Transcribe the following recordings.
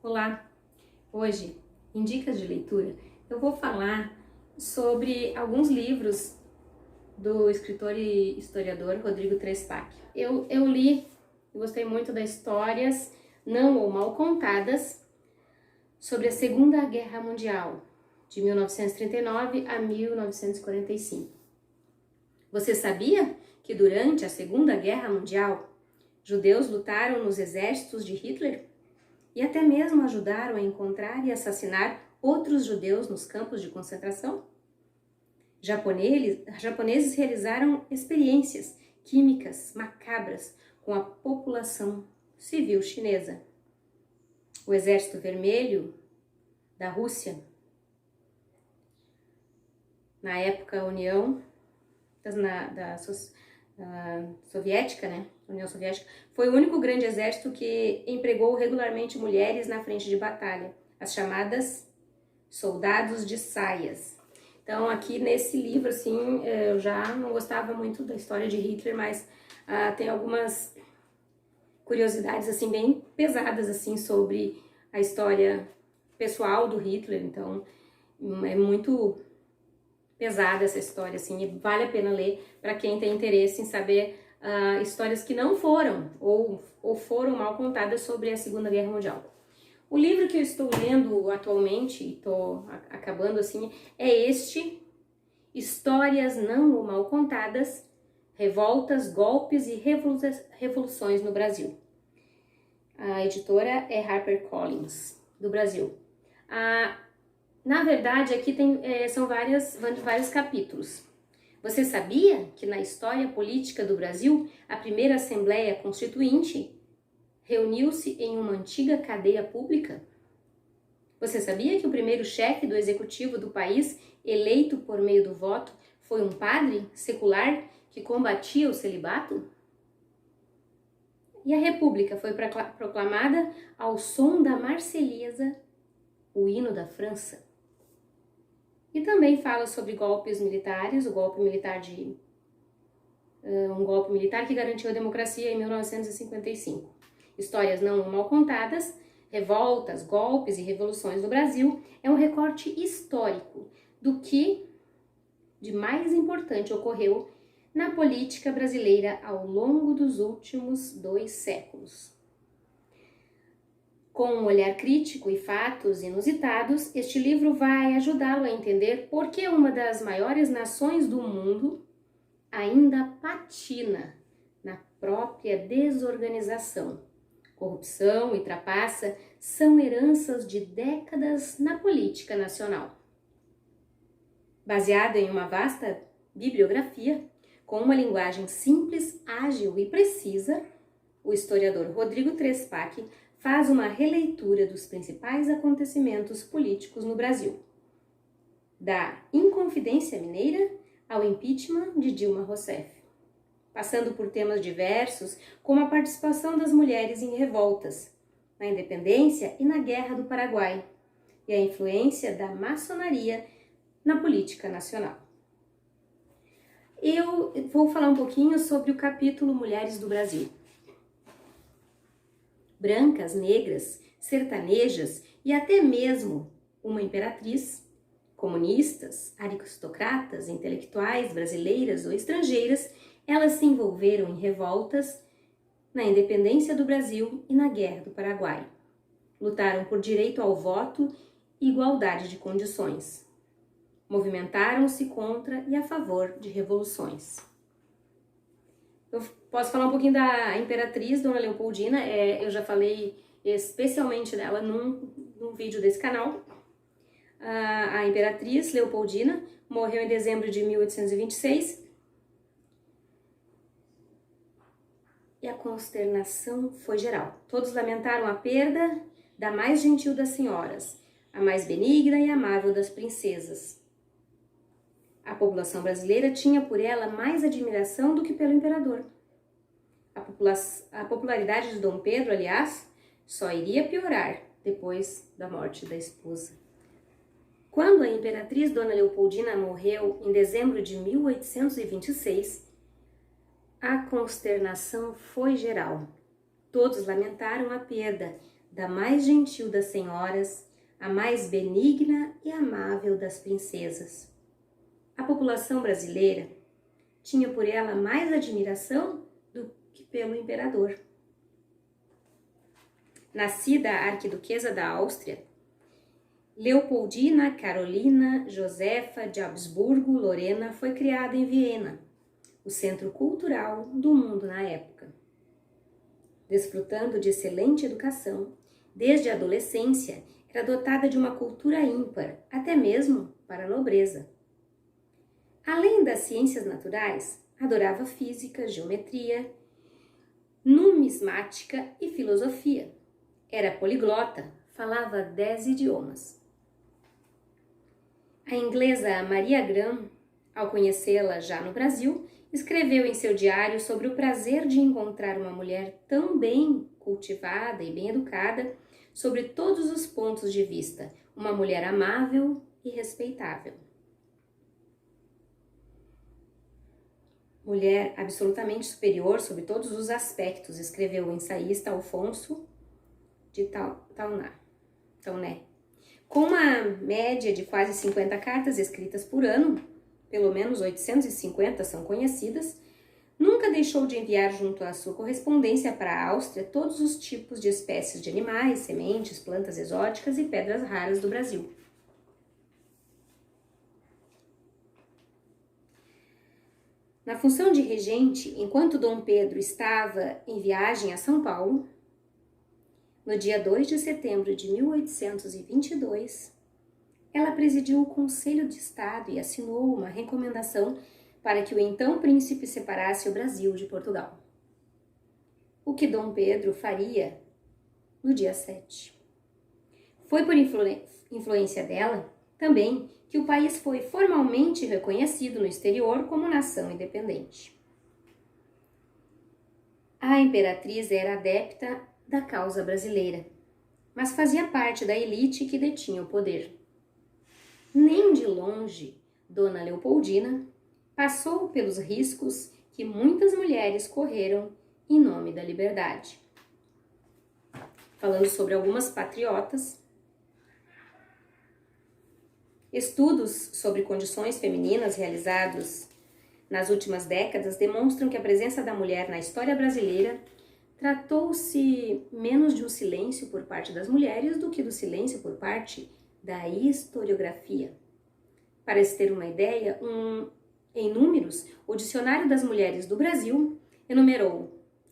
Olá! Hoje, em Dicas de Leitura, eu vou falar sobre alguns livros do escritor e historiador Rodrigo Trespac. Eu li e gostei muito das histórias não ou mal contadas sobre a Segunda Guerra Mundial, de 1939 a 1945. Você sabia que durante a Segunda Guerra Mundial, judeus lutaram nos exércitos de Hitler? E até mesmo ajudaram a encontrar e assassinar outros judeus nos campos de concentração? Japoneses realizaram experiências químicas macabras com a população civil chinesa. O Exército Vermelho da Rússia, na época União Soviética, né? União Soviética, foi o único grande exército que empregou regularmente mulheres na frente de batalha, as chamadas soldados de saias. Então, aqui nesse livro, assim, eu já não gostava muito da história de Hitler, mas tem algumas curiosidades, assim, bem pesadas, assim, sobre a história pessoal do Hitler. Então, é muito pesada essa história, assim, e vale a pena ler para quem tem interesse em saber histórias que não foram ou foram mal contadas sobre a Segunda Guerra Mundial. O livro que eu estou lendo atualmente, e estou acabando assim, é este, Histórias Não ou Mal Contadas, Revoltas, Golpes e Revoluções no Brasil. A editora é HarperCollins, do Brasil. Na verdade, aqui são vários capítulos. Você sabia que na história política do Brasil, a primeira Assembleia Constituinte reuniu-se em uma antiga cadeia pública? Você sabia que o primeiro chefe do executivo do país, eleito por meio do voto, foi um padre secular que combatia o celibato? E a República foi proclamada ao som da Marselhesa, o hino da França. E também fala sobre golpes militares, um golpe militar que garantiu a democracia em 1955. Histórias não mal contadas, revoltas, golpes e revoluções no Brasil é um recorte histórico do que de mais importante ocorreu na política brasileira ao longo dos últimos 2 séculos. Com um olhar crítico e fatos inusitados, este livro vai ajudá-lo a entender por que uma das maiores nações do mundo ainda patina na própria desorganização. Corrupção e trapaça são heranças de décadas na política nacional. Baseada em uma vasta bibliografia, com uma linguagem simples, ágil e precisa, o historiador Rodrigo Trespac faz uma releitura dos principais acontecimentos políticos no Brasil, da Inconfidência Mineira ao impeachment de Dilma Rousseff, passando por temas diversos como a participação das mulheres em revoltas, na independência e na Guerra do Paraguai, e a influência da maçonaria na política nacional. Eu vou falar um pouquinho sobre o capítulo Mulheres do Brasil. Brancas, negras, sertanejas e até mesmo uma imperatriz, comunistas, aristocratas, intelectuais brasileiras ou estrangeiras, elas se envolveram em revoltas na independência do Brasil e na Guerra do Paraguai. Lutaram por direito ao voto e igualdade de condições. Movimentaram-se contra e a favor de revoluções. Eu posso falar um pouquinho da imperatriz Dona Leopoldina, eu já falei especialmente dela num vídeo desse canal. A imperatriz Leopoldina morreu em dezembro de 1826 e a consternação foi geral. Todos lamentaram a perda da mais gentil das senhoras, a mais benigna e amável das princesas. A população brasileira tinha por ela mais admiração do que pelo imperador. A popularidade de Dom Pedro, aliás, só iria piorar depois da morte da esposa. Quando a imperatriz Dona Leopoldina morreu em dezembro de 1826, a consternação foi geral. Todos lamentaram a perda da mais gentil das senhoras, a mais benigna e amável das princesas. A população brasileira tinha por ela mais admiração do que pelo imperador. Nascida arquiduquesa da Áustria, Leopoldina Carolina Josefa de Habsburgo-Lorena foi criada em Viena, o centro cultural do mundo na época. Desfrutando de excelente educação, desde a adolescência era dotada de uma cultura ímpar, até mesmo para a nobreza. Além das ciências naturais, adorava física, geometria, numismática e filosofia. Era poliglota, falava 10 idiomas. A inglesa Maria Graham, ao conhecê-la já no Brasil, escreveu em seu diário sobre o prazer de encontrar uma mulher tão bem cultivada e bem educada sobre todos os pontos de vista, uma mulher amável e respeitável. Mulher absolutamente superior sob todos os aspectos, escreveu o ensaísta Alfonso de Tauné. Com uma média de quase 50 cartas escritas por ano, pelo menos 850 são conhecidas, nunca deixou de enviar junto à sua correspondência para a Áustria todos os tipos de espécies de animais, sementes, plantas exóticas e pedras raras do Brasil. Na função de regente, enquanto Dom Pedro estava em viagem a São Paulo, no dia 2 de setembro de 1822, ela presidiu o Conselho de Estado e assinou uma recomendação para que o então príncipe separasse o Brasil de Portugal. O que Dom Pedro faria no dia 7. Foi por influência dela também que o país foi formalmente reconhecido no exterior como nação independente. A imperatriz era adepta da causa brasileira, mas fazia parte da elite que detinha o poder. Nem de longe, Dona Leopoldina passou pelos riscos que muitas mulheres correram em nome da liberdade. Falando sobre algumas patriotas, estudos sobre condições femininas realizados nas últimas décadas demonstram que a presença da mulher na história brasileira tratou-se menos de um silêncio por parte das mulheres do que do silêncio por parte da historiografia. Para se ter uma ideia, em números, o Dicionário das Mulheres do Brasil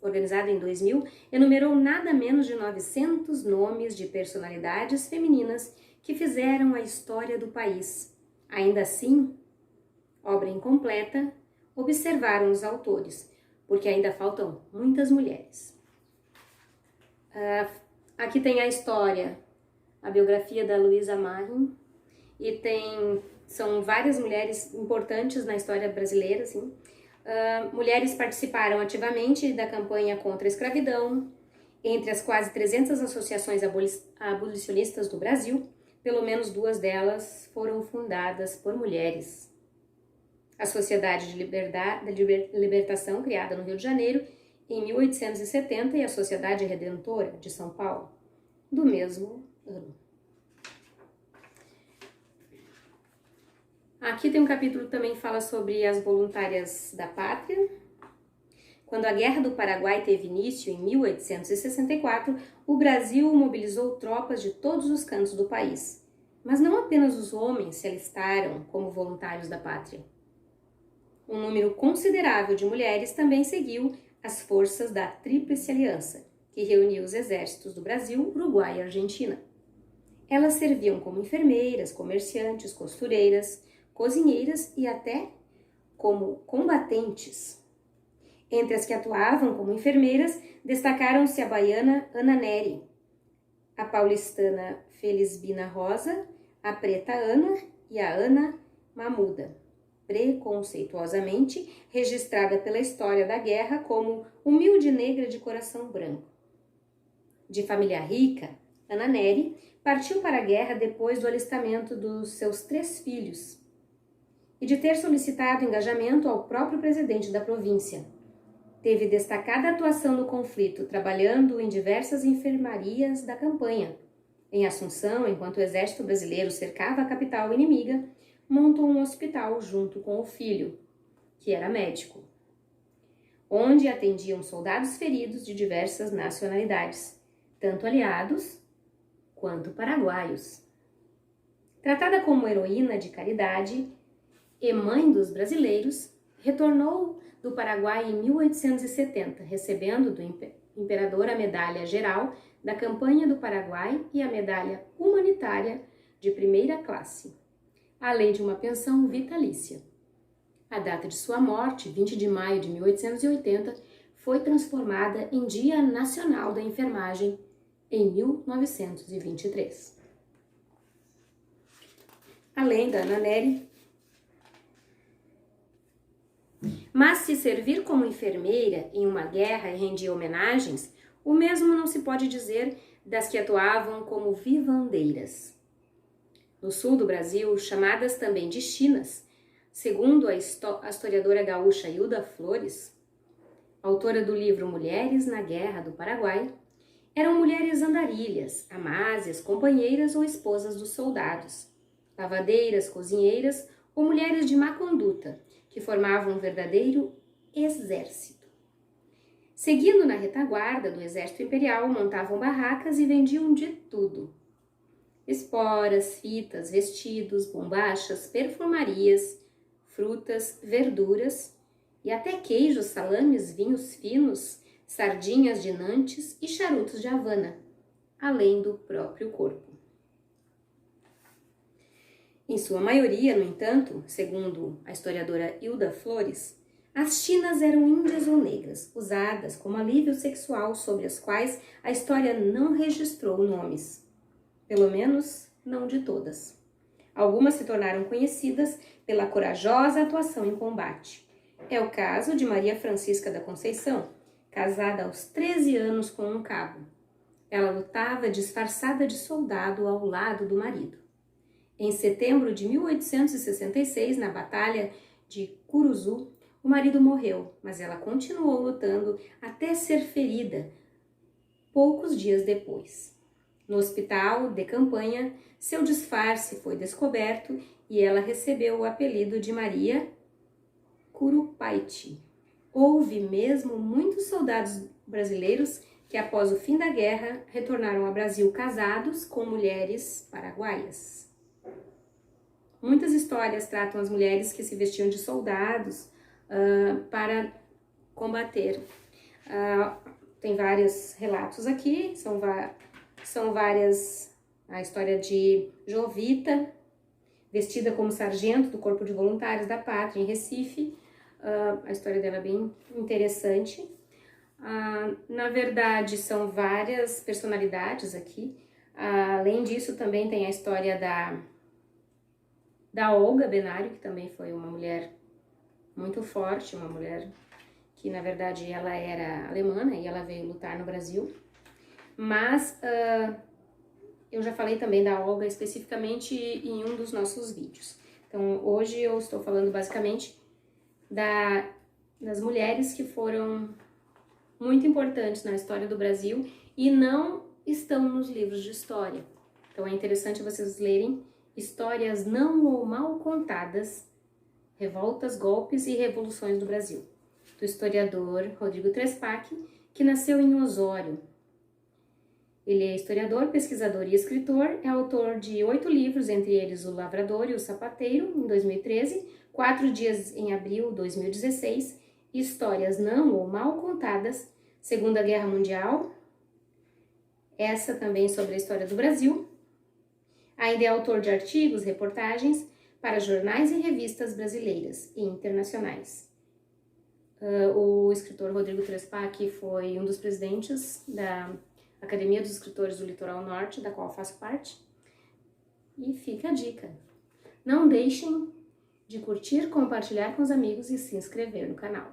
organizado em 2000, enumerou nada menos de 900 nomes de personalidades femininas que fizeram a história do país. Ainda assim, obra incompleta, observaram os autores, porque ainda faltam muitas mulheres. Aqui tem a história, a biografia da Luísa Marin, e são várias mulheres importantes na história brasileira, assim. Mulheres participaram ativamente da campanha contra a escravidão. Entre as quase 300 associações abolicionistas do Brasil, pelo menos 2 delas foram fundadas por mulheres. A Sociedade de Libertação, criada no Rio de Janeiro em 1870, e a Sociedade Redentora de São Paulo, do mesmo ano. Aqui tem um capítulo que também fala sobre as voluntárias da pátria. Quando a Guerra do Paraguai teve início em 1864, o Brasil mobilizou tropas de todos os cantos do país. Mas não apenas os homens se alistaram como voluntários da pátria. Um número considerável de mulheres também seguiu as forças da Tríplice Aliança, que reuniu os exércitos do Brasil, Uruguai e Argentina. Elas serviam como enfermeiras, comerciantes, costureiras, cozinheiras e até como combatentes. Entre as que atuavam como enfermeiras, destacaram-se a baiana Ana Nery, a paulistana Felisbina Rosa, a preta Ana e a Ana Mamuda, preconceituosamente registrada pela história da guerra como humilde negra de coração branco. De família rica, Ana Nery partiu para a guerra depois do alistamento dos seus 3 filhos e de ter solicitado engajamento ao próprio presidente da província, Teve destacada atuação no conflito, trabalhando em diversas enfermarias da campanha. Em Assunção, enquanto o exército brasileiro cercava a capital inimiga, montou um hospital junto com o filho, que era médico, onde atendiam soldados feridos de diversas nacionalidades, tanto aliados quanto paraguaios. Tratada como heroína de caridade e mãe dos brasileiros, retornou do Paraguai em 1870, recebendo do imperador a medalha geral da campanha do Paraguai e a medalha humanitária de primeira classe, além de uma pensão vitalícia. A data de sua morte, 20 de maio de 1880, foi transformada em Dia Nacional da Enfermagem em 1923. Além da Ana Nery, mas se servir como enfermeira em uma guerra e rendia homenagens, o mesmo não se pode dizer das que atuavam como vivandeiras. No sul do Brasil, chamadas também de chinas, segundo a historiadora gaúcha Hilda Flores, autora do livro Mulheres na Guerra do Paraguai, eram mulheres andarilhas, amásias, companheiras ou esposas dos soldados, lavadeiras, cozinheiras ou mulheres de má conduta, que formavam um verdadeiro exército. Seguindo na retaguarda do exército imperial, montavam barracas e vendiam de tudo: esporas, fitas, vestidos, bombachas, perfumarias, frutas, verduras e até queijos, salames, vinhos finos, sardinhas de Nantes e charutos de Havana, além do próprio corpo. Em sua maioria, no entanto, segundo a historiadora Hilda Flores, as chinas eram índias ou negras, usadas como alívio sexual sobre as quais a história não registrou nomes, pelo menos não de todas. Algumas se tornaram conhecidas pela corajosa atuação em combate. É o caso de Maria Francisca da Conceição, casada aos 13 anos com um cabo. Ela lutava disfarçada de soldado ao lado do marido. Em setembro de 1866, na Batalha de Curuzu, o marido morreu, mas ela continuou lutando até ser ferida poucos dias depois. No hospital de campanha, seu disfarce foi descoberto e ela recebeu o apelido de Maria Curupaiti. Houve mesmo muitos soldados brasileiros que, após o fim da guerra, retornaram ao Brasil casados com mulheres paraguaias. Muitas histórias tratam as mulheres que se vestiam de soldados para combater. Tem vários relatos aqui, são várias. A história de Jovita, vestida como sargento do Corpo de Voluntários da Pátria, em Recife. A história dela é bem interessante. Na verdade, são várias personalidades aqui. Além disso, também tem a história da Olga Benário, que também foi uma mulher muito forte, uma mulher que, na verdade, ela era alemã, né, e ela veio lutar no Brasil. Mas eu já falei também da Olga especificamente em um dos nossos vídeos. Então, hoje eu estou falando basicamente das mulheres que foram muito importantes na história do Brasil e não estão nos livros de história. Então, é interessante vocês lerem Histórias Não ou Mal Contadas, Revoltas, Golpes e Revoluções do Brasil, do historiador Rodrigo Trespac, que nasceu em Osório. Ele é historiador, pesquisador e escritor, é autor de 8 livros, entre eles O Lavrador e o Sapateiro, em 2013, 4 Dias em Abril, 2016, Histórias Não ou Mal Contadas, Segunda Guerra Mundial, essa também sobre a história do Brasil. Ainda é autor de artigos, reportagens para jornais e revistas brasileiras e internacionais. O escritor Rodrigo Trespac foi um dos presidentes da Academia dos Escritores do Litoral Norte, da qual faço parte. E fica a dica. Não deixem de curtir, compartilhar com os amigos e se inscrever no canal.